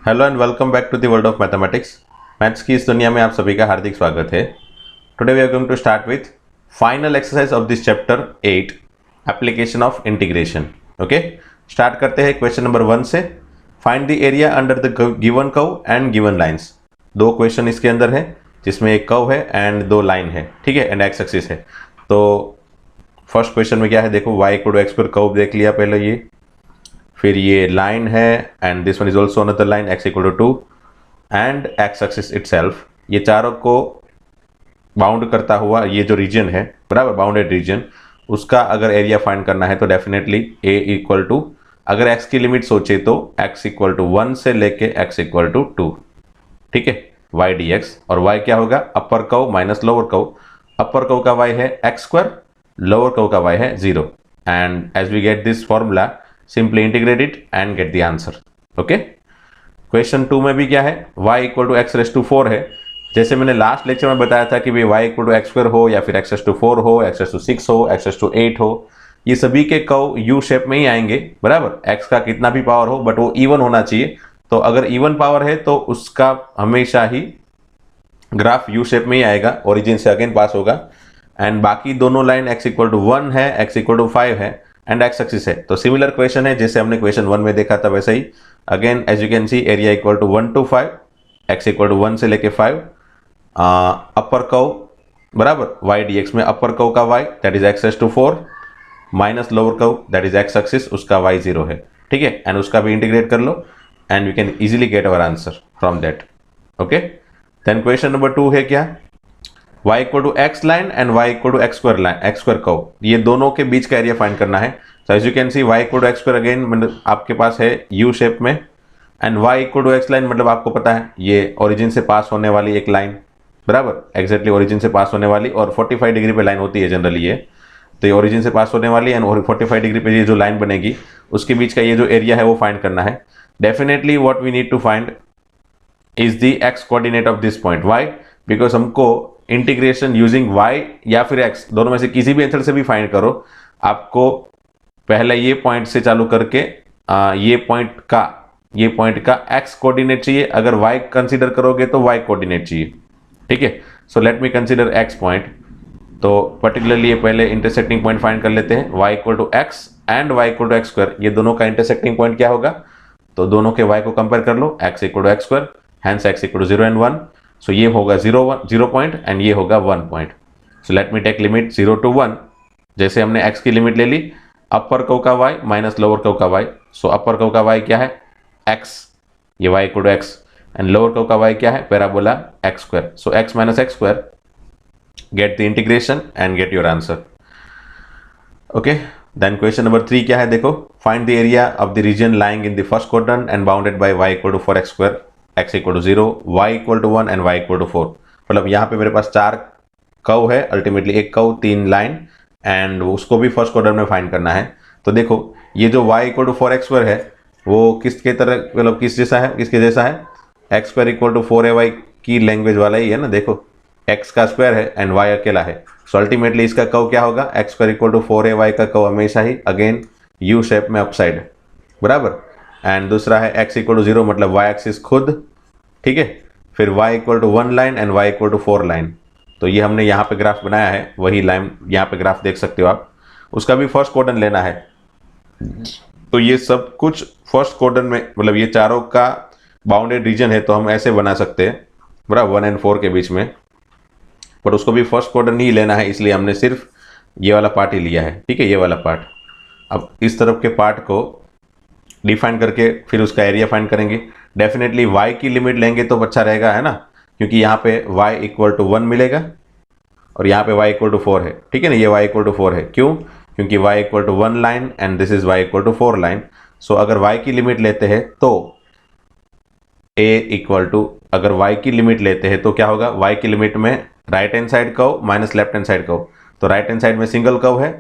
Hello and welcome back to the world of mathematics. Maths की इस दुनिया में आप सभी का हार्दिक स्वागत है। Today we are going to start with final exercise of this chapter 8 application of integration. Okay, start करते हैं क्वेश्चन नंबर 1 से। Find the area under the given curve and given lines. दो क्वेश्चन इसके अंदर है जिसमें एक कर्व है एंड दो लाइन है, ठीक है, एंड एक्स एक्सिस है। तो फर्स्ट क्वेश्चन में क्या है, देखो y equal to x square curve देख लिया पहले, ये फिर ये लाइन है and this one is also another line x equal to 2 and x axis itself. ये चारों को बाउंड करता हुआ ये जो रीजन है, बराबर, बाउंडेड रीजन, उसका अगर एरिया फाइंड करना है तो डेफिनेटली a इक्वल टू, अगर x की लिमिट सोचे तो x इक्वल टू 1 से लेके x इक्वल टू 2, ठीक है, y dx। और y क्या होगा, upper curve minus lower curve. Upper curve का y है एक्स स्क्वायर, लोअर कर्व का y है 0 and as we get this formula simply integrate it and get the answer. Okay, question 2 में भी क्या है, y equal to x raise to 4 है। जैसे मैंने लास्ट लेक्चर में बताया था कि भाई y equal to x square हो या फिर एक्स रेस टू 4 हो, एक्स रेस टू 6 हो, एक्स रेस टू 8 हो, ये सभी के कर्व यू शेप में ही आएंगे, बराबर। x का कितना भी पावर हो बट वो इवन होना चाहिए। तो अगर इवन पावर है तो उसका हमेशा ही ग्राफ यू शेप में ही आएगा, ओरिजिन से अगेन पास होगा। एंड बाकी दोनों लाइन x इक्वल टू 1 है, x इक्वल टू 5 है एंड एक्स एक्सिस है। तो सिमिलर क्वेश्चन है जैसे हमने क्वेश्चन 1 में देखा था वैसे ही। Again as you can see, area equal to 1 to 5, x equal to 1 से लेके 5, अपर कर्व, बराबर, y dx में अपर कर्व का y that is x raise to 4 minus lower curve that is x axis, उसका y 0 है, ठीक है, and उसका भी इंटीग्रेट कर लो and we can easily get our answer from that. Okay, then question number 2 है क्या, y equal to x line and y equal to x square line, x square curve, ये दोनों के बीच का एरिया फाइंड करना है। तो as you can see y equal to x square again मतलब आपके पास है यू शेप में and y equal to x line मतलब आपको पता है ये ओरिजिन से पास होने वाली एक लाइन, बराबर, एग्जैक्टली ओरिजिन से पास होने वाली, और 45 डिग्री पे लाइन होती है जनरली ये। तो ये ओरिजिन से पास होने वाली एंड 45 डिग्री पे ये जो लाइन बनेगी उसके बीच का ये जो एरिया है वो फाइंड करना है। Definitely what we need to find is the x coordinate of this point. Why? Because हमको इंटीग्रेशन यूजिंग y या फिर x, दोनों में से किसी भी मेथड से भी फाइंड करो, आपको पहले ये पॉइंट से चालू करके ये पॉइंट का x कोऑर्डिनेट चाहिए। अगर y कंसीडर करोगे तो y कोऑर्डिनेट चाहिए, ठीक है। So let me consider x point. तो पर्टिकुलरली ये पहले इंटरसेक्टिंग पॉइंट फाइंड कर लेते हैं, y equal to x and y equal to x square, ये दोनों का इंटरसेक्टिंग पॉइंट क्या होगा, तो दोनों के y को कंपेयर कर लो, x equal to x square, hence x equal to 0 and 1। So ये होगा 0 पॉइंट एंड ये होगा 1 point. So let me take limit 0 to 1। जैसे हमने x की लिमिट ले ली, अपर कर्व का y माइनस लोअर कर्व का y। सो अपर कर्व का y क्या है, x, ये y equal to x, and lower curve का y क्या है, parabola x square. So x minus x square, get the integration and get your answer. Okay, then question number 3 क्या है, देखो, find the area of the region lying in the first quadrant and bounded by y equal to 4x square, x equal to 0, y equal to 1 and y equal to 4। मतलब यहाँ पे मेरे पास 4 curve है, ultimately एक curve 3 line, and उसको भी first quadrant में फाइंड करना है। तो देखो ये जो y equal to 4x square है वो किसके तरह, मतलब किस जैसा है, किसके जैसा है, x square equal to 4ay की लैंग्वेज वाला ही है ना। देखो x का स्क्वायर है एंड y अकेला है, सो अल्टीमेटली इसका कर्व क्या होगा, x square equal to 4ay का कर्व हमेशा ही अगेन यू शेप में अपसाइड, बराबर। एंड दूसरा है x इक्वल टू 0 मतलब y एक्सिस खुद, ठीक है, फिर y equal to 1 line and y equal to 4 line. तो ये हमने यहाँ पे ग्राफ बनाया है, वही लाइन यहाँ पे ग्राफ देख सकते हो आप, उसका भी फर्स्ट क्वाड्रेंट लेना है। तो ये सब कुछ फर्स्ट क्वाड्रेंट में, मतलब ये चारों का बाउंडेड रीजन है तो हम ऐसे बना सकते हैं, बराबर, 1 एंड 4 के बीच में, बट उसको भी फर्स्ट क्वाड्रेंट ही लेना है, इसलिए हमने सिर्फ ये वाला पार्ट ही लिया है, ठीक है, ये वाला पार्ट। अब इस तरफ के पार्ट को डिफाइन करके फिर उसका एरिया फाइंड करेंगे। डेफिनेटली y की लिमिट लेंगे तो अच्छा रहेगा, है ना, क्योंकि यहाँ पे y इक्वल टू 1 मिलेगा और यहाँ पे y इक्वल टू 4 है, ठीक है ना, ये y इक्वल टू 4 है, क्यों, क्योंकि y equal to 1 line and this is y equal to 4 line. So अगर y की लिमिट लेते हैं तो a इक्वल टू, अगर y की लिमिट लेते हैं तो क्या होगा, y की लिमिट में right hand side curve minus left hand side curve, तो राइट हैंड साइड में सिंगल कर्व है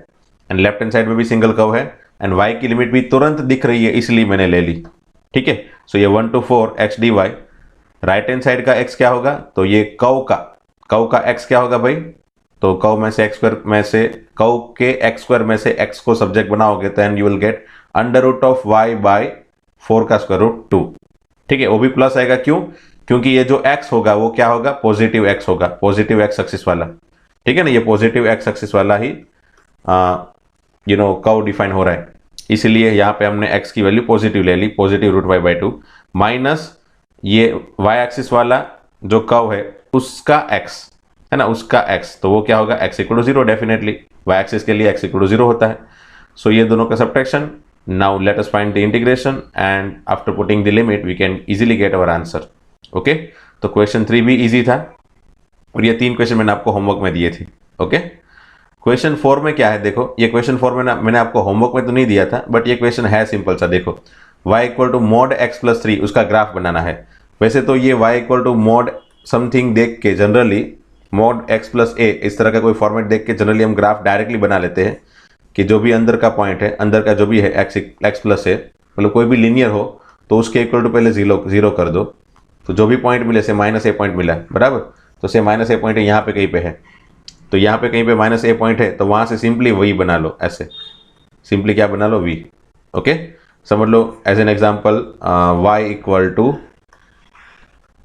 एंड लेफ्ट हैंड साइड में भी सिंगल कर्व है, एंड y की लिमिट भी तुरंत दिख रही है इसलिए मैंने ले ली, ठीक है। सो ये 1 to 4 x dy, right hand side का x क्या होगा, तो ये कर्व का x क्या होगा भाई, तो कर्व में से x स्क्वायर में से, कर्व के x स्क्वायर में से x को सब्जेक्ट बनाओगे तो and you will get under root of y by 4 का स्क्वायर रूट 2, ठीक है, वो भी प्लस आएगा। क्यों? क्योंकि ये जो x होगा वो क्या होगा, पॉजिटिव x होगा, पॉजिटिव x एक्सिस वाला। ठीक है ना, ये पॉजिटिव x एक्सिस वाला ही कर्व डिफाइन हो रहा है, इसलिए यहाँ पे हमने x की वैल्यू पॉजिटिव ले ली, positive root y by two, minus ये y एक्सिस वाला जो कर्व है उसका x है ना, उसका x, तो वो क्या होगा, x equal to zero. Definitely y axis के लिए x इक्वल टू जीरो होता है। सो ये दोनों का subtraction. Now let us find the integration and after putting the limit we can easily get our answer. Okay, तो question 3 भी easy था और ये 3 क्वेश्चन मैंने आपको होमवर्क में दिए थे। ओके, क्वेश्चन 4 में क्या है, देखो ये क्वेश्चन 4 में मैंने आपको होमवर्क में तो नहीं दिया था, बट ये क्वेश्चन है सिंपल सा। देखो y equal to mod x plus 3 उसका ग्राफ बनाना है। वैसे तो ये y equal to mod something देख के generally mod x plus a इस तरह का कोई फॉर्मेट देख के जनरली हम ग्राफ डायरेक्टली बना लेते हैं कि जो भी अंदर का पॉइंट है, अंदर का जो भी है x प्लस a, मतलब कोई भी लीनियर हो तो उसके इक्वल टू पहले जीरो कर दो, तो जो भी पॉइंट मिले, से माइनस ए पॉइंट मिला बराबर, तो से माइनस ए पॉइंट है यहाँ पे कहीं पे है, तो यहाँ पे कहीं पे माइनस ए पॉइंट है, तो वहाँ से सिंपली वही बना लो, ऐसे सिंपली क्या बना लो, v। ओके, समझ लो as an example y equal to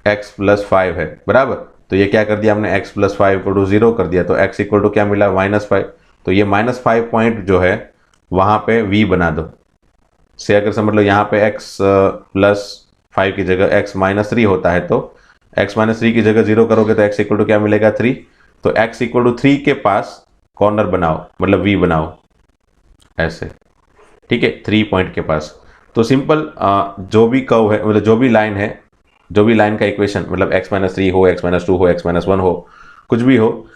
x plus 5 है बराबर, तो ये क्या कर दिया हमने, x plus 5 equal to zero कर दिया, तो x इक्वल टू क्या मिला, -5, तो ये -5 पॉइंट जो है वहाँ पे v बना दो। से अगर समझ लो यहाँ पे x प्लस 5 की जगह x माइनस 3 होता है, तो x माइनस 3 की जगह जीरो करोगे तो x इक्वल टू क्या मिलेगा, 3, तो x इक्वल टू 3 के पास कॉर्नर बनाओ, मतलब v बनाओ ऐसे। ठीक है, 3 पॉइंट के पास, तो सिंपल जो भी कर्व है, मतलब जो भी लाइन है, जो भी लाइन का इक्वेशन, मतलब x माइनस 3 हो, x माइनस 2 हो, x माइनस 1 हो, कुछ भी हो,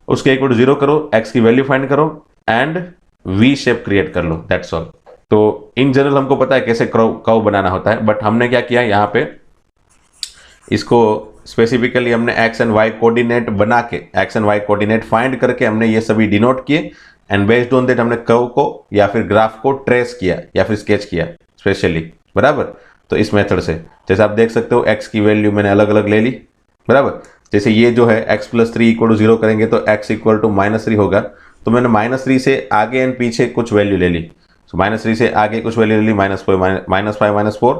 उसके इक्वल टू जीरो करो, x की वैल्यू फाइंड करो एंड v शेप क्रिएट कर लो, दैट्स ऑल। तो इन जनरल हमको पता है कैसे कर्व बनाना होता है, बट हमने क्या किया यहाँ पे, इसको स्पेसिफिकली हमने एक्स एंड वाई कोऑर्डिनेट बना के, x and y coordinate find करके हमने ये सभी डिनोट किए एंड बेस्ड ऑन दैट हमने कर्व को या फिर ग्राफ को ट्रेस किया या फिर स्केच किया स्पेशली बराबर। तो इस मेथड से जैसे आप देख सकते हो एक्स की वैल्यू मैंने अलग अलग ले ली बराबर। जैसे ये जो है x plus 3 equal to zero करेंगे तो एक्स इक्वल टू -3 होगा, तो मैंने -3 से आगे एंड पीछे कुछ वैल्यू ले ली, तो -3 से आगे कुछ वैल्यू ले ली, -5 -4,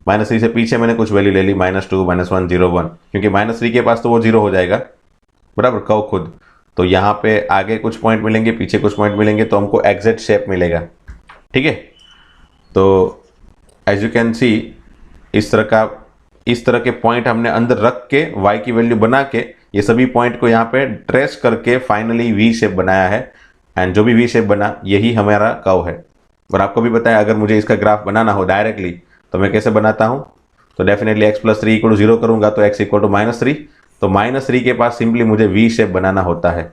-3 से पीछे मैंने कुछ वैल्यू ले ली, -2 -1 0 1, क्योंकि -3 के पास तो वो जीरो हो जाएगा बराबर कर्व खुद, तो यहाँ पे आगे कुछ पॉइंट मिलेंगे, पीछे कुछ पॉइंट मिलेंगे, तो हमको एग्जैक्ट शेप मिलेगा। ठीक है, तो एज यू कैन सी इस तरह के पॉइंट हमने अंदर रख के y की वैल्यू बना के ये सभी पॉइंट को यहाँ पे ट्रेस करके फाइनली v शेप बनाया है, एंड जो भी v शेप बना यही हमारा कर्व है। और आपको भी बताया अगर मुझे इसका ग्राफ बनाना हो डायरेक्टली तो मैं कैसे बनाता हूँ, तो definitely x plus 3 equal to zero करूंगा तो x इक्वल टू -3, तो -3 के पास सिंपली मुझे v शेप बनाना होता है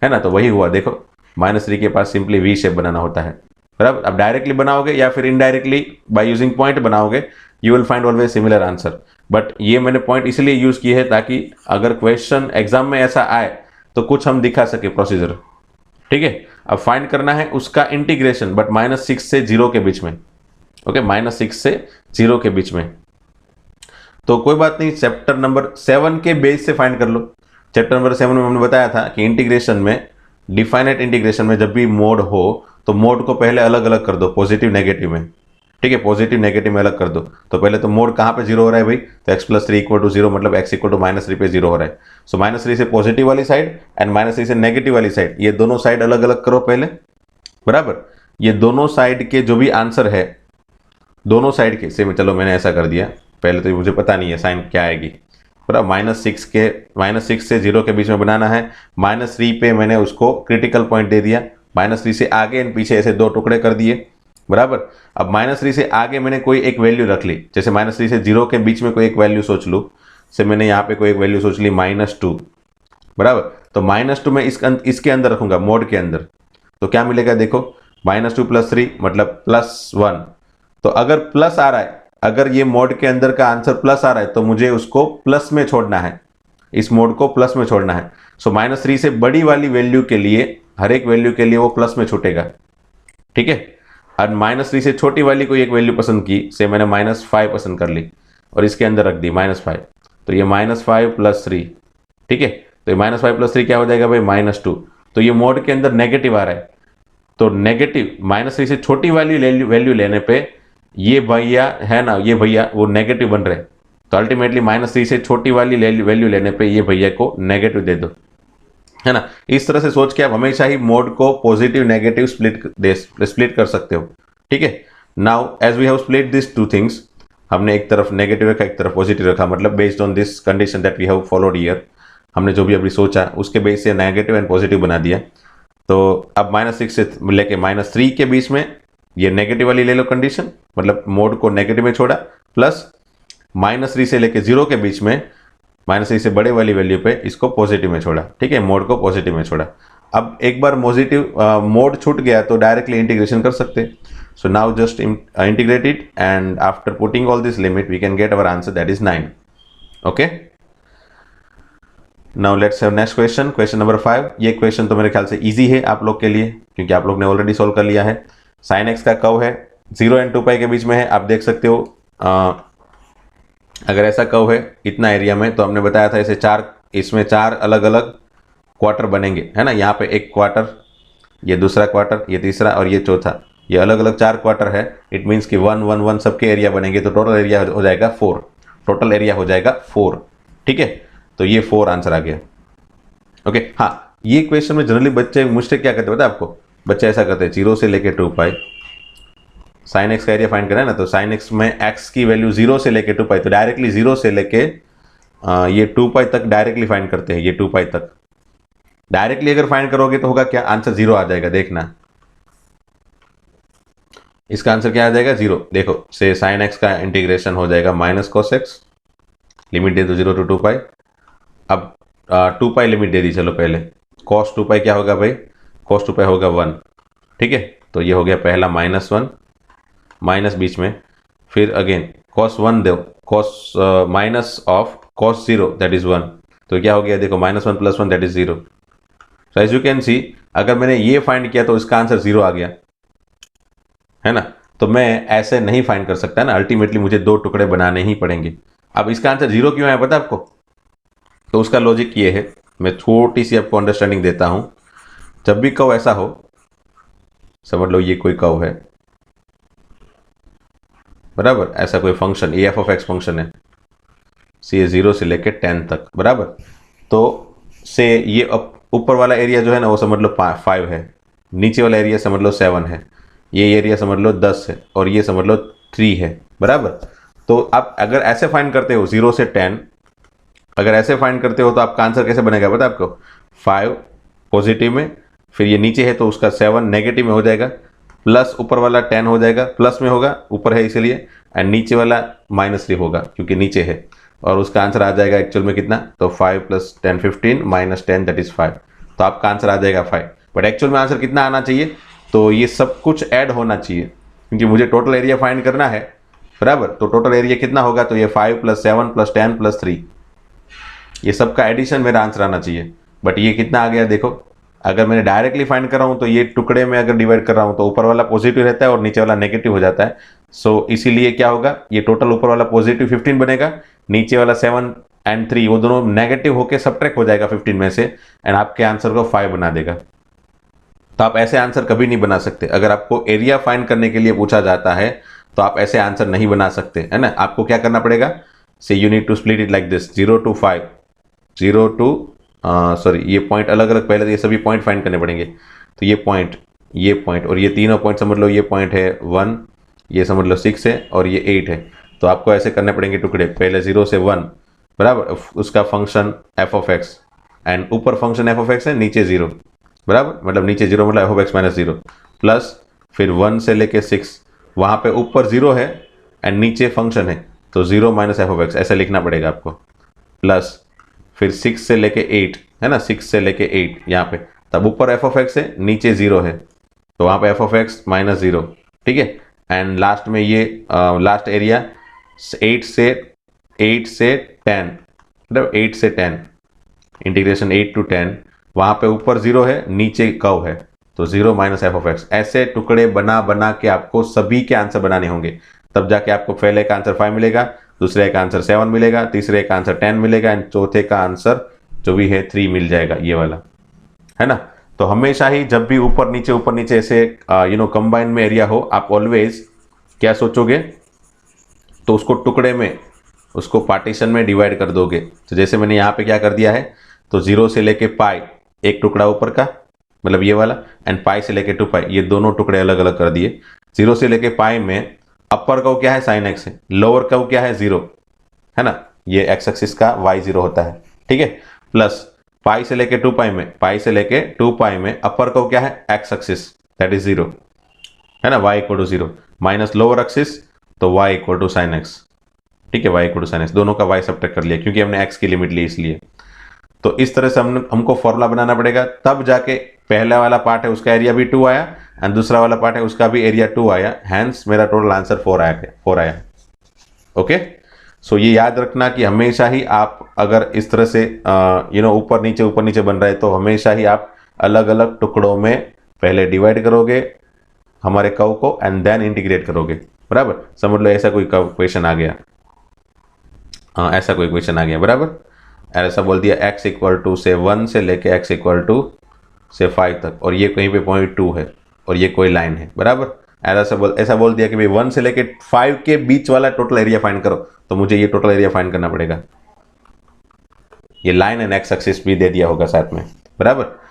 ना, तो वही हुआ देखो, -3 के पास सिंपली v शेप बनाना होता है बराबर। अब डायरेक्टली बनाओगे या फिर इनडायरेक्टली बाय यूजिंग पॉइंट बनाओगे, you will find always similar answer, but ये मैंने पॉइंट इसलिए यूज किए हैं ताकि अगर क्वेश्चन एग्जाम में ऐसा आए तो कुछ हम दिखा सके प्रोसीजर। ठीक है, अब फाइंड करना है उसका इंटीग्रेशन, बट -6 से 0 के बीच में। ओके, -6 से 0 के बीच में, तो कोई बात नहीं, चैप्टर नंबर 7 के बेस से फाइंड कर लो। चैप्टर नंबर 7 में हमने बताया था कि इंटीग्रेशन में, डिफाइनेट इंटीग्रेशन में जब भी मोड हो तो मोड को पहले अलग अलग कर दो, पॉजिटिव नेगेटिव में। ठीक है, पॉजिटिव नेगेटिव में अलग कर दो, तो पहले तो मोड कहाँ पे जीरो हो रहा है भाई, तो x plus 3 equal to zero, मतलब x इक्वल टू -3 पे जीरो हो रहा है। सो -3 से पॉजिटिव वाली साइड एंड -3 से नेगेटिव वाली साइड, ये दोनों साइड अलग अलग करो पहले बराबर। ये दोनों साइड के जो भी आंसर है, दोनों साइड के से, चलो मैंने ऐसा कर दिया, पहले तो मुझे पता नहीं है साइन क्या आएगी बराबर। -6 से 0 के बीच में बनाना है, -3 पे मैंने उसको क्रिटिकल पॉइंट दे दिया, -3 से आगे एंड पीछे ऐसे दो टुकड़े कर दिए बराबर। अब -3 से आगे मैंने कोई एक वैल्यू रख ली, जैसे -3 से 0 के बीच में कोई एक वैल्यू सोच लूँ, से मैंने यहाँ पे कोई एक वैल्यू सोच ली -2 बराबर। तो -2 मैं इसके अंदर रखूंगा, मोड के अंदर, तो क्या मिलेगा देखो, -2 प्लस 3 मतलब +1, तो अगर प्लस आ रहा है, अगर ये मोड के अंदर का आंसर प्लस आ रहा है तो मुझे उसको प्लस में छोड़ना है, इस मोड को प्लस में छोड़ना है। सो -3 से बड़ी वाली वैल्यू के लिए, हर एक वैल्यू के लिए वो प्लस में छूटेगा। ठीक है, और -3 से छोटी वाली कोई एक वैल्यू पसंद की, से मैंने -5 पसंद कर ली और इसके अंदर रख दी -5, तो ये -5 प्लस 3। ठीक है, तो ये -5 प्लस 3 क्या हो जाएगा भाई, -2, तो ये मोड के अंदर नेगेटिव आ रहा है, तो नेगेटिव -3 से छोटी वाली वैल्यू लेने पे ये भैया है ना, ये भैया वो नेगेटिव बन रहे, तो अल्टीमेटली -3 से छोटी वाली वैल्यू लेने पे ये भैया को नेगेटिव दे दो, है ना। इस तरह से सोच के आप हमेशा ही मोड को पॉजिटिव नेगेटिव स्प्लिट कर सकते हो, ठीक है। Now as we have split this two things, हमने एक तरफ नेगेटिव रखा एक तरफ पॉजिटिव रखा, मतलब based on this condition that we have followed here, हमने जो भी अभी सोचा उसके बेस से नेगेटिव एंड पॉजिटिव बना दिया। तो अब -6 से लेके -3 के बीच में ये नेगेटिव वाली ले लो कंडीशन, मतलब मोड को नेगेटिव में छोड़ा, प्लस -3 से लेके 0 के बीच में -3 से बड़े वाली वैल्यू पे इसको पॉजिटिव में छोड़ा, ठीक है, मोड को पॉजिटिव में छोड़ा। अब एक बार मोड छूट गया तो डायरेक्टली इंटीग्रेशन कर सकते। So now just integrate it and after putting all this limit we can get our answer that is 9। Okay, now let's have next question, question number 5। ये क्वेश्चन तो मेरे ख्याल से इजी है आप लोग के लिए, क्योंकि आप लोग ने ऑलरेडी सोल्व कर लिया है। साइन एक्स का कर्व है 0 एंड 2 पाई के बीच में है, आप देख सकते हो। अगर ऐसा कर्व है इतना एरिया में, तो हमने बताया था इसमें चार अलग अलग क्वार्टर बनेंगे, है ना। यहाँ पे एक क्वार्टर, ये दूसरा क्वार्टर, ये तीसरा और ये चौथा, ये अलग अलग 4 क्वार्टर है। इट मीन्स कि 1 1 1 सबके एरिया बनेंगे, तो टोटल एरिया हो जाएगा 4, टोटल एरिया हो जाएगा 4, ठीक है। तो ये 4 आंसर आ गया। ओके, हाँ, ये क्वेश्चन में जनरली बच्चे मुझसे क्या करते हैं पता है आपको, बच्चे ऐसा करते हैं 0 से लेके 2 पाई, साइन एक्स का एरिया फाइंड करना है ना, तो साइन एक्स में एक्स की वैल्यू 0 से लेके 2 पाई, तो डायरेक्टली 0 से लेके ये 2 पाई तक डायरेक्टली फाइंड करते हैं। ये 2 पाई तक डायरेक्टली अगर फाइंड करोगे तो होगा क्या, आंसर 0 आ जाएगा। देखना इसका आंसर क्या आ जाएगा, 0। देखो से साइन एक्स का इंटीग्रेशन हो जाएगा माइनस कॉस एक्स, लिमिट दे दो 0 to 2 पाई। अब 2 पाई लिमिट दे दी, चलो पहले कॉस 2 पाई क्या होगा भाई, कॉस 2 पाई होगा 1, ठीक है। तो ये हो गया पहला -1, माइनस बीच में, फिर अगेन cos 1 दो, cos minus of cos 0 that is 1, तो क्या हो गया देखो -1 + 1 that is 0। So as you can see, अगर मैंने ये फाइंड किया तो इसका आंसर 0 आ गया, है ना। तो मैं ऐसे नहीं फाइंड कर सकता ना, अल्टीमेटली मुझे 2 टुकड़े बनाने ही पड़ेंगे। अब इसका आंसर 0 क्यों है पता आपको, तो उसका लॉजिक ये है, मैं छोटी सी आपको अंडरस्टैंडिंग देता हूं। जब भी कर्व ऐसा हो, समझ लो ये कोई कर्व है, बराबर, ऐसा कोई फंक्शन ए f(x) फंक्शन है, से 0 से लेके 10 तक, बराबर। तो से ये ऊपर वाला एरिया जो है ना वो समझ लो 5 है, नीचे वाला एरिया समझ लो 7 है, ये एरिया समझ लो 10 है, और ये समझ लो 3 है, बराबर। तो आप अगर ऐसे फाइंड करते हो 0 से 10, अगर ऐसे फाइंड करते हो तो आपका आंसर कैसे बनेगा पता है आपको, 5 पॉजिटिव में, फिर ये नीचे है तो उसका 7 नेगेटिव में हो जाएगा, प्लस ऊपर वाला 10 हो जाएगा, प्लस में होगा, ऊपर है इसलिए, एंड नीचे वाला -3 होगा क्योंकि नीचे है, और उसका आंसर आ जाएगा एक्चुअल में कितना, तो 5 + 10 15 -10 दैट इज 5। तो आपका आंसर आ जाएगा 5, बट एक्चुअल में आंसर कितना आना चाहिए, तो ये सब कुछ ऐड होना चाहिए, क्योंकि मुझे टोटल एरिया फाइंड करना है, बराबर। तो टोटल एरिया कितना होगा, तो ये 5 + 7 + 10 + 3, ये सब का एडिशन मेरा आंसर आना चाहिए। बट ये कितना आ गया देखो, अगर मैंने डायरेक्टली फाइंड कर रहा हूं तो ये टुकड़े में अगर डिवाइड कर रहा हूं तो ऊपर वाला पॉजिटिव रहता है और नीचे वाला नेगेटिव हो जाता है। सो इसीलिए क्या होगा, ये टोटल ऊपर वाला पॉजिटिव 15 बनेगा, नीचे वाला 7 और 3 वो दोनों नेगेटिव होकर सब्ट्रैक्ट हो जाएगा 15 में से, एंड आपके आंसर को 5 बना देगा। तो आप ऐसे आंसर कभी नहीं बना सकते। अगर आपको एरिया फाइंड करने के लिए पूछा जाता है तो आप ऐसे आंसर नहीं बना सकते, है ना। आपको क्या करना पड़ेगा, say you need to split it like this, 0 to 5, 0 to sorry ये पॉइंट अलग अलग, पहले तो ये सभी पॉइंट फाइंड करने पड़ेंगे। तो ये पॉइंट और ये तीनों पॉइंट समझ लो, ये पॉइंट है 1, ये समझ लो 6 है, और ये 8 है। तो आपको ऐसे करने पड़ेंगे टुकड़े, पहले 0 से 1, बराबर, उसका फंक्शन f(x), एंड ऊपर फंक्शन f(x) है, नीचे 0, बराबर, मतलब नीचे 0 मतलब f(x) - 0, प्लस फिर 1 से लेके 6, वहाँ पे ऊपर 0 है एंड नीचे फंक्शन है, तो 0 - f(x) ऐसे लिखना पड़ेगा आपको, प्लस फिर 6 से लेके 8, है ना, 6 से लेके 8 यहाँ पे, तब ऊपर f(x) है, नीचे 0 है, तो वहाँ पे f(x) - 0, ठीक है। एंड लास्ट में ये लास्ट एरिया 8 से 10, मतलब 8 से 10, इंटीग्रेशन 8 to 10, वहाँ पे ऊपर 0 है, नीचे कर्व है, तो 0 - f(x). ऐसे टुकड़े बना बना के आपको सभी के आंसर बनाने होंगे, तब जाके आपको पहले का आंसर 5 मिलेगा, दूसरे का आंसर 7 मिलेगा, तीसरे का आंसर 10 मिलेगा, एंड चौथे का आंसर जो भी है 3 मिल जाएगा, ये वाला, है ना। तो हमेशा ही जब भी ऊपर नीचे ऐसे कंबाइन में एरिया हो, आप ऑलवेज क्या सोचोगे, तो उसको टुकड़े में, उसको पार्टीशन में डिवाइड कर दोगे। तो जैसे मैंने यहाँ पे क्या कर दिया है, तो 0 से लेके पाई एक टुकड़ा ऊपर का, मतलब ये वाला, एंड पाई से लेके 2 पाई, ये दोनों टुकड़े अलग अलग कर दिए। 0 से लेके पाई में अपर कर्व क्या है, साइन एक्स है, लोअर कर्व क्या है, 0 है ना, ये एक्स एक्सिस का y 0 होता है, ठीक है। प्लस पाई से लेके 2 पाई में, पाई से लेके 2 पाई में अपर कर्व क्या है, एक्स एक्सिस, दैट इज 0 है ना, y equal to 0, minus lower axis, तो y equal to sine x, ठीक है, y equal to sine x, दोनों का y सब्ट्रैक्ट कर लिया क्योंकि हमने x की लिमिट ली इसलिए। तो इस तरह से हमको फॉर्मूला बनाना पड़ेगा, तब जाके पहला वाला पार्ट है उसका एरिया भी 2 आया एंड दूसरा वाला पार्ट है उसका भी एरिया 2 आया, हैंस मेरा टोटल आंसर 4 आया। ओके, सो ये याद रखना कि हमेशा ही आप अगर इस तरह से ऊपर नीचे बन रहा है तो हमेशा ही आप अलग अलग टुकड़ों में पहले डिवाइड करोगे हमारे कर्व को एंड देन इंटीग्रेट करोगे, बराबर। समझ लो ऐसा कोई क्वेश्चन आ गया, ऐसा कोई क्वेश्चन आ गया, बराबर। ऐसा बोल दिया x इक्वल टू से 1 से लेके x इक्वल टू से 5 तक, और ये कहीं पे पॉइंट 2 है और ये कोई लाइन है, बराबर। ऐसा बोल दिया कि भाई 1 से लेके 5 के बीच वाला टोटल एरिया फाइंड करो, तो मुझे ये टोटल एरिया फाइंड करना पड़ेगा। ये लाइन एंड एक्स एक्सिस भी दे दिया होगा साथ में, बराबर।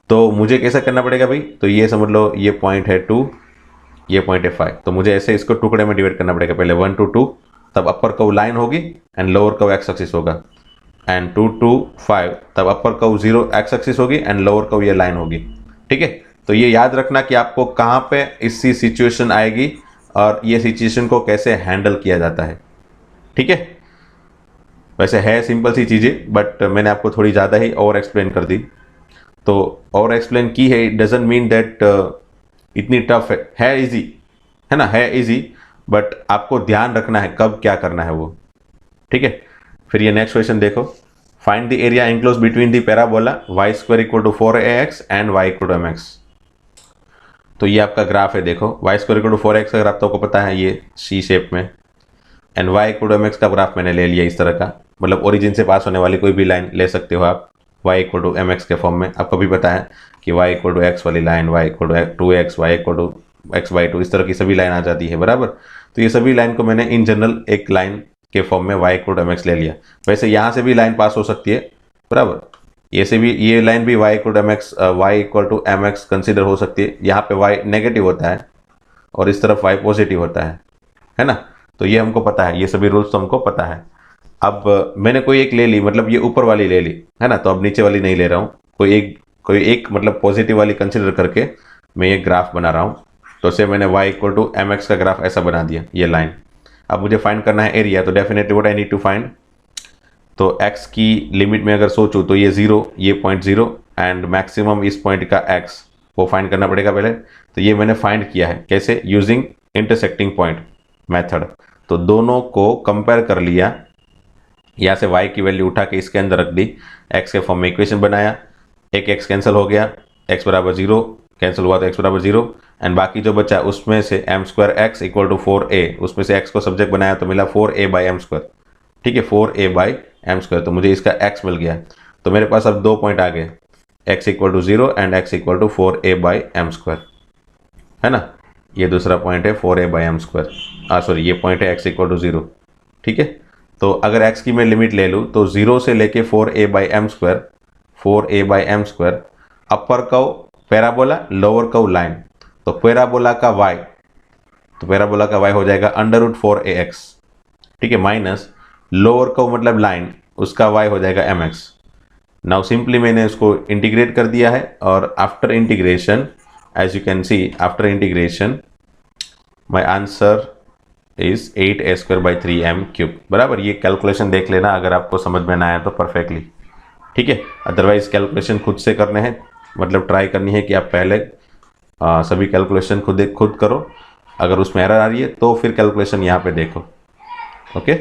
तो मुझे कैसा करना पड़ेगा भाई, तो ये समझ लो ये पॉइंट है 2, ये पॉइंट है 5, तो मुझे ऐसे इसको टुकड़े में डिवाइड करना पड़ेगा, पहले 1 to 2, तब अपर कर्व लाइन होगी and lower curve x axis होगा, एंड 2 to 5 तब अपर कर्व 0 एक्स एक्सिस होगी एंड लोअर कर्व ये लाइन होगी, ठीक है। तो ये याद रखना कि आपको कहाँ पे इसकी सिचुएशन आएगी और ये सिचुएशन को कैसे हैंडल किया जाता है, ठीक है। वैसे है सिंपल सी चीज़ें, बट मैंने आपको थोड़ी ज़्यादा ही ओवर एक्सप्लेन कर दी। तो ओवर एक्सप्लेन की है, इट डजंट मीन दैट इतनी टफ है इजी, है ना, है इजी, बट आपको ध्यान रखना है कब क्या करना है वो, ठीक है। फिर ये नेक्स्ट क्वेश्चन देखो, find the area enclose between the parabola y square equal to 4ax and y equal to mx। तो ये आपका ग्राफ है, देखो y square equal to 4x का ग्राफ तो आपको पता है, ये सी शेप में, and y equal to mx का ग्राफ मैंने ले लिया इस तरह का, मतलब ओरिजिन से पास होने वाली कोई भी लाइन ले सकते हो आप y इक्वल टू mx के फॉर्म में। आपको भी पता है कि y इक्वल टू x वाली line, y equal to 2x, y equal to x/2, इस तरह की सभी लाइन आ जाती है, बराबर। तो ये सभी लाइन को मैंने इन जनरल एक लाइन के फॉर्म में y इक्वल टू mx ले लिया। वैसे यहाँ से भी लाइन पास हो सकती है, बराबर, ये से भी, ये लाइन भी y equal to mx, y equal to mx consider हो सकती है। यहाँ पे y नेगेटिव होता है और इस तरफ y पॉजिटिव होता है ना। तो ये हमको पता है, ये सभी रूल्स तो हमको पता है। अब मैंने कोई एक ले ली, मतलब ये ऊपर वाली ले ली, है ना, तो अब नीचे वाली नहीं ले रहा हूँ, कोई एक मतलब पॉजिटिव वाली कंसिडर करके मैं ये ग्राफ बना रहा हूँ। तो से मैंने y इक्वल टू mx का ग्राफ ऐसा बना दिया, ये लाइन। अब मुझे फाइंड करना है एरिया, तो definitely what I need to find, तो x की लिमिट में अगर सोचूं तो ये 0, ये पॉइंट 0 एंड मैक्सिमम इस पॉइंट का x, वो फाइंड करना पड़ेगा पहले। तो ये मैंने फाइंड किया है, कैसे, यूजिंग इंटरसेक्टिंग पॉइंट मेथड। तो दोनों को कंपेयर कर लिया, यहाँ से y की वैल्यू उठा के इसके अंदर रख दी, x के फॉर्म में इक्वेशन बनाया, एक x कैंसिल हो गया, x बराबर 0 कैंसिल हुआ तो x बराबर 0, एंड बाकी जो बचा उसमें से m square x equal to 4a, उसमें से x को सब्जेक्ट बनाया तो मिला 4a बाई एम स्क्वायर, ठीक है, 4a बाई एम स्क्वायर। तो मुझे इसका x मिल गया। तो मेरे पास अब 2 पॉइंट आ गए, x equal to 0 and x equal to 4a by m square, है ना। ये दूसरा पॉइंट है 4a by m square, sorry ये पॉइंट है x इक्वल टू 0, ठीक है। तो अगर x की मैं लिमिट ले लूँ तो 0 से लेके 4a by m square, 4a by m square, upper curve parabola, lower curve line, तो पैराबोला का y, तो पैराबोला का y हो जाएगा √4ax, ठीक है, माइनस लोअर कर्व मतलब लाइन, उसका y हो जाएगा mx। नाउ सिंपली मैंने उसको इंटीग्रेट कर दिया है, और after integration, as you can see, after integration my answer is 8a square by 3m cube, बराबर। ये कैलकुलेशन देख लेना अगर आपको समझ में ना आया तो परफेक्टली, ठीक है। अदरवाइज कैलकुलेशन खुद से करने हैं, मतलब ट्राई करनी है कि आप पहले सभी कैलकुलेशन खुद करो, अगर उसमें एरर आ रही है तो फिर कैलकुलेशन यहाँ पे देखो, ओके।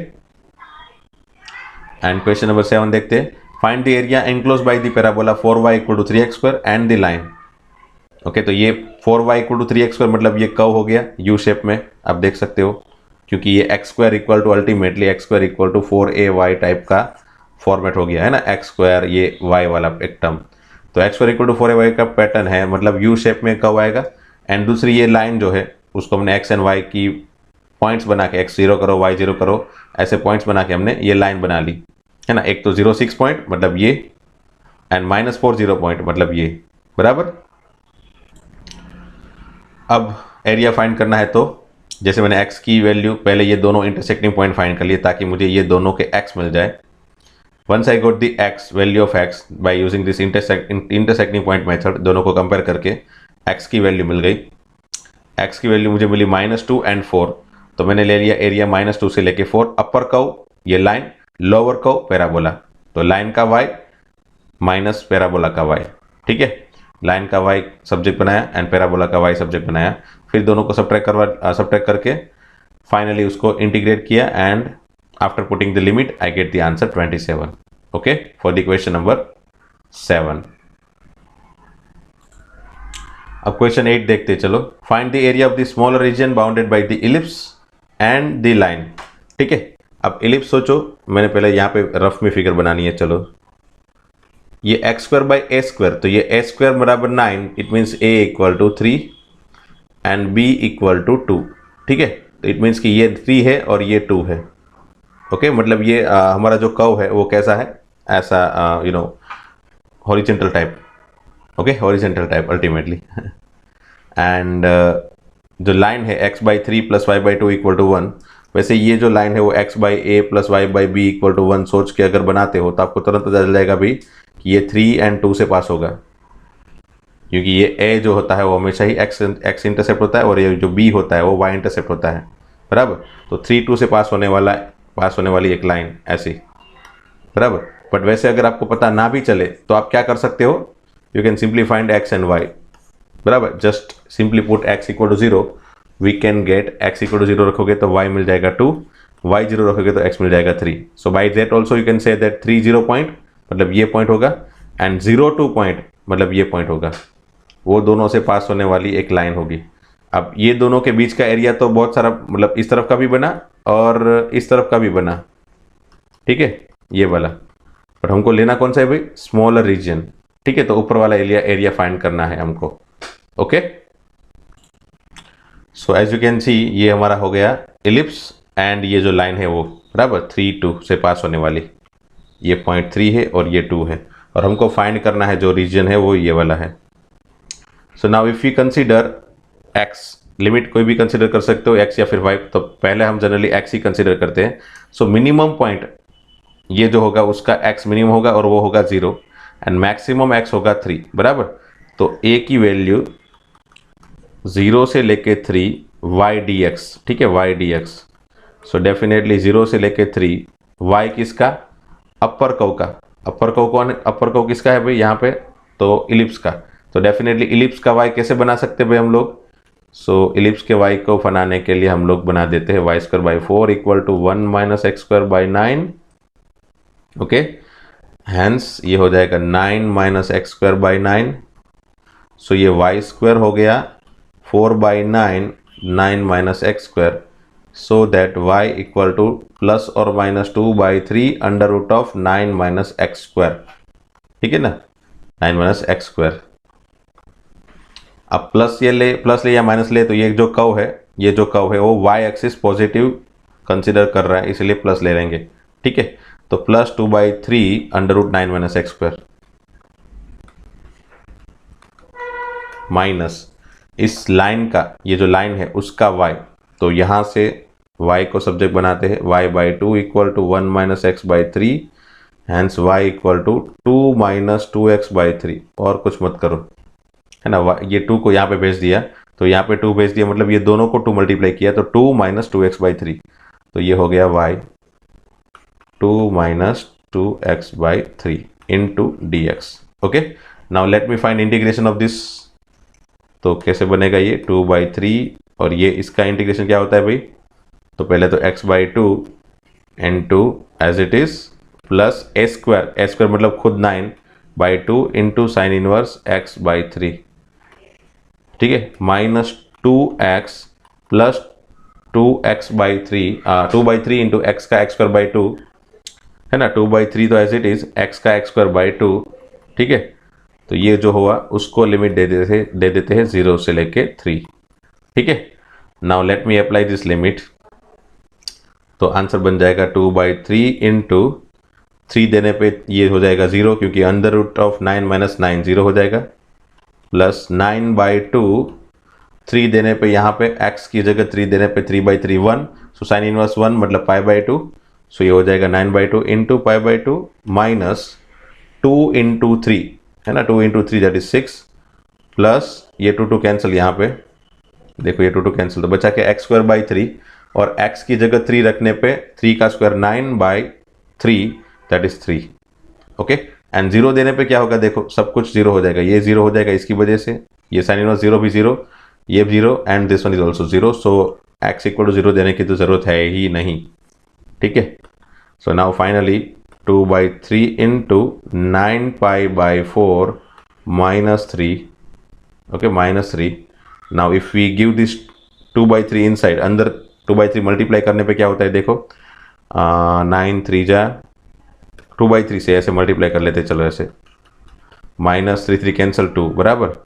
एंड क्वेश्चन नंबर 7 देखते हैं, find the area enclose by the parabola 4y equal to 3x square and the line. Okay, तो ये 4y equal to 3x square मतलब ये कर्व हो गया यू शेप में, आप देख सकते हो, क्योंकि ये x square equal to ultimately x square equal to 4ay type का फॉर्मेट हो गया, है ना, x स्क्वायर ये y वाला एक टर्म। तो x square equal to 4ay का पैटर्न है, मतलब यू शेप में कर्व आएगा, एंड दूसरी ये लाइन जो है उसको हमने x एंड y की पॉइंट्स बना के x 0 करो y 0 करो, ऐसे पॉइंट्स बना के हमने ये लाइन बना ली है ना। एक तो 0 6 पॉइंट मतलब ये, एंड -4 0 पॉइंट मतलब ये, बराबर। अब एरिया फाइंड करना है तो जैसे मैंने x की वैल्यू पहले ये दोनों इंटरसेक्टिंग पॉइंट फाइंड कर लिए ताकि मुझे ये दोनों के x मिल जाए। Once I got the x value of x by using this intersecting point method, दोनों को कंपेयर करके x की वैल्यू मिल गई। x की वैल्यू मुझे मिली -2 एंड 4, तो मैंने ले लिया एरिया -2 से लेके 4। अपर कर्व ये लाइन, लोअर कर्व पैराबोला, तो लाइन का y माइनस पैराबोला का y, ठीक है। लाइन का y सब्जेक्ट बनाया एंड पैराबोला का y सब्जेक्ट बनाया, फिर दोनों को सब्ट्रैक्ट करके फाइनली उसको इंटीग्रेट किया and after putting the limit I get the answer 27। Okay, for the question number 7। अब क्वेश्चन 8 देखते चलो। Find the area of the smaller reason bounded by the ellipse and the line, ठीक है। अब ellipse सोचो, मैंने पहले यहाँ पे रफ में फिगर बनानी है। चलो, ये x² बाई a स्क्वायर, तो ये a² बराबर 9, it means a equal to 3 and b equal to 2, ठीक है। तो इट मीन्स कि ये 3 है और ये 2 है। ओके, मतलब ये हमारा जो कर्व है वो कैसा है, ऐसा horizontal type. Okay, horizontal type ultimately. And जो लाइन है x/3 + y/2 इक्वल टू 1, वैसे ये जो लाइन है वो x/a + y/b इक्वल टू 1 सोच के अगर बनाते हो तो आपको तुरंत पता चल जाएगा भी कि ये 3 एंड 2 से पास होगा, क्योंकि ये a जो होता है वो हमेशा ही x इंटरसेप्ट होता है और ये जो b होता है वो y इंटरसेप्ट होता है, बराबर। तो 3 2 से पास होने वाली एक लाइन ऐसी, बराबर। बट वैसे अगर आपको पता ना भी चले तो आप क्या कर सकते हो, you can simply find x and y, बराबर। Just simply put x equal to 0, we can get x equal to 0 रखोगे तो y मिल जाएगा 2, y 0 रखोगे तो x मिल जाएगा 3। So by that also you can say that 3 0 point मतलब ये पॉइंट होगा एंड 0 2 पॉइंट मतलब ये पॉइंट होगा, वो दोनों से पास होने वाली एक लाइन होगी। अब ये दोनों के बीच का एरिया तो बहुत सारा, मतलब इस तरफ का भी बना और इस तरफ का भी बना, ठीक है, ये वाला। बट हमको लेना कौन सा है भाई, स्मॉलर रीजन, ठीक है। तो ऊपर वाला एरिया फाइंड करना है हमको। Okay, so as you can see ये हमारा हो गया इलिप्स एंड ये जो लाइन है वो, बराबर, 3 2 से पास होने वाली, ये पॉइंट 3 है और ये 2 है, और हमको फाइंड करना है जो रीजन है वो ये वाला है। So now if you consider x, limit कोई भी कंसीडर कर सकते हो, x या फिर y, तो पहले हम जनरली x ही कंसीडर करते हैं। सो मिनिमम पॉइंट ये जो होगा उसका x मिनिमम होगा और वो होगा 0 एंड मैक्सिमम x होगा 3, बराबर। तो a की वैल्यू 0 से लेके 3 y dx, ठीक है, y dx। सो डेफिनेटली 0 से लेके 3 y किसका, अपर कर्व का। अपर कर्व कौन, अपर कर्व किसका है भाई यहाँ पे, तो इलिप्स का। तो डेफिनेटली इलिप्स का y कैसे बना सकते हैं भाई हम लोग। सो इलिप्स के y को बनाने के लिए हम लोग बना देते हैं y² / 4 equal to 1 - x² / 9। Okay, hence ये हो जाएगा 9 - x² / 9। सो ये y² हो गया 4/9, 9 - x², so that y equal to +or -2/3 √of 9 - x², ठीक है ना, 9 - x²। अब प्लस ले या माइनस ले, तो ये जो कर्व है वो y एक्सिस पॉजिटिव कंसीडर कर रहा है, इसलिए प्लस ले लेंगे, ठीक है। तो +2/3 √9 - x² माइनस इस लाइन का, ये जो लाइन है उसका y, तो यहाँ से y को सब्जेक्ट बनाते हैं, y/2 equal to 1 - x/3, hence y equal to 2 - 2x/3, और कुछ मत करो, है ना। ये 2 को यहाँ पे भेज दिया, तो यहाँ पे 2 भेज दिया, मतलब ये दोनों को 2 मल्टीप्लाई किया, तो 2 - 2x/3, तो ये हो गया y 2 - 2x/3 into dx। Okay, now let me find integration of this. तो कैसे बनेगा ये 2/3, और ये इसका इंटीग्रेशन क्या होता है भाई, तो पहले तो x/2 into as it is plus a² मतलब खुद 9/2 इंटू साइन इनवर्स x/3, ठीक है, -2x plus 2x/3, 2/3 into x का x²/2, है ना, 2/3 तो एज इट इज x का x²/2, ठीक है। तो ये जो हुआ उसको लिमिट दे देते हैं 0 से लेके 3, ठीक है। Now let me apply this limit, तो आंसर बन जाएगा 2/3 इंटू 3 देने पे ये हो जाएगा 0, क्योंकि अंडर रूट ऑफ 9 माइनस 9 0 हो जाएगा, प्लस 9/2 3 देने पे यहाँ पे x की जगह 3 देने पे 3/3 1, सो साइन इनवर्स 1 मतलब π/2, सो ये हो जाएगा 9/2 इंटू π/2 माइनस 2 इंटू 3 है ना, 2 इंटू 3 दैट इज 6, प्लस ये 2 कैंसिल, यहाँ पे देखो ये 2 कैंसिल, तो बचा के x²/3 और x की जगह 3 रखने पे 3 का square 9/3 that is 3। Okay, and 0 देने पे क्या होगा, देखो सब कुछ 0 हो जाएगा, ये 0 हो जाएगा इसकी वजह से, ये साइन इनवर्स 0 भी 0, ये भी 0 and this one is also 0, सो x इक्वल टू 0 देने की तो जरूरत है ही नहीं। ठीक है, so now finally 2/3 into 9π/4 minus 3, okay minus 3। Now if we give this 2/3 inside, अंदर 2/3 मल्टीप्लाई करने पे क्या होता है, देखो 9 3 जा 2/3 से ऐसे मल्टीप्लाई कर लेते, चलो ऐसे, माइनस 3 कैंसिल 2 बराबर।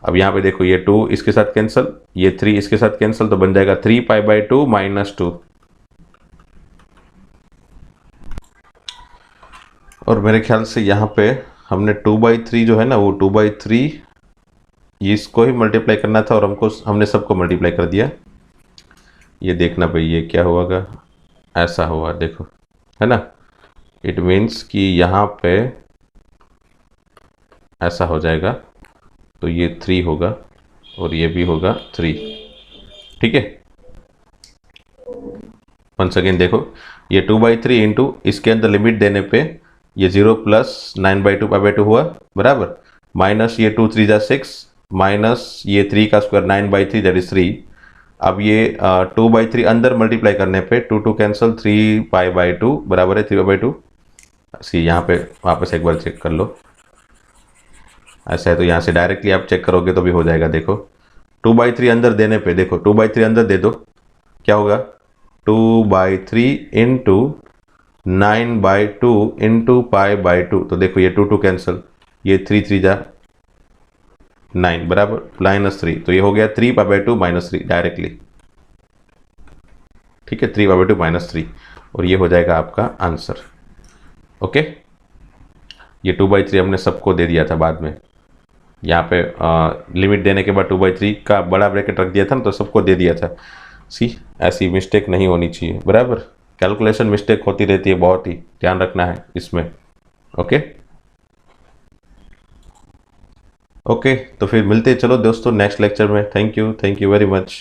अब यहाँ पे देखो ये 2 इसके साथ कैंसिल, ये 3 इसके साथ कैंसिल, तो बन जाएगा 3π/2 माइनस 2। और मेरे ख्याल से यहाँ पे हमने 2/3 जो है ना, वो 2/3 इसको ही मल्टीप्लाई करना था और हमने सबको मल्टीप्लाई कर दिया। ये देखना भाई ये क्या होगा, ऐसा हुआ देखो, है ना, इट मीन्स कि यहाँ पे ऐसा हो जाएगा, तो ये 3 होगा और ये भी होगा 3। ठीक है, वंस अगेन देखो ये 2/3 इंटू इसके अंदर लिमिट देने पे ये 0 प्लस 9/2 π/2 हुआ बराबर, माइनस ये 2 3 जा 6, माइनस ये 3 का स्क्वायर 9/3 दैट इज 3। अब ये 2/3 अंदर मल्टीप्लाई करने पे 2 कैंसिल, 3π/2 बराबर है 3π/2। सी यहाँ पे वापस एक बार चेक कर लो, ऐसा है तो यहाँ से डायरेक्टली आप चेक करोगे तो भी हो जाएगा। देखो 2/3 अंदर देने पे, देखो 2/3 अंदर दे दो, क्या होगा 2/3 इंटू 9/2 इंटू π/2, तो देखो ये 2 कैंसिल, ये 3 3 जा 9 बराबर माइनस 3, तो ये हो गया 3π/2 माइनस 3 डायरेक्टली। ठीक है, 3π/2 माइनस 3, और ये हो जाएगा आपका आंसर। ओके, ये 2/3 हमने सबको दे दिया था बाद में, यहाँ पे लिमिट देने के बाद 2/3 का बड़ा ब्रैकेट रख दिया था ना, तो सबको दे दिया था। सी ऐसी मिस्टेक नहीं होनी चाहिए बराबर, कैलकुलेशन मिस्टेक होती रहती है, बहुत ही ध्यान रखना है इसमें। ओके ओके, तो फिर मिलते हैं चलो दोस्तों नेक्स्ट लेक्चर में। Thank you very much.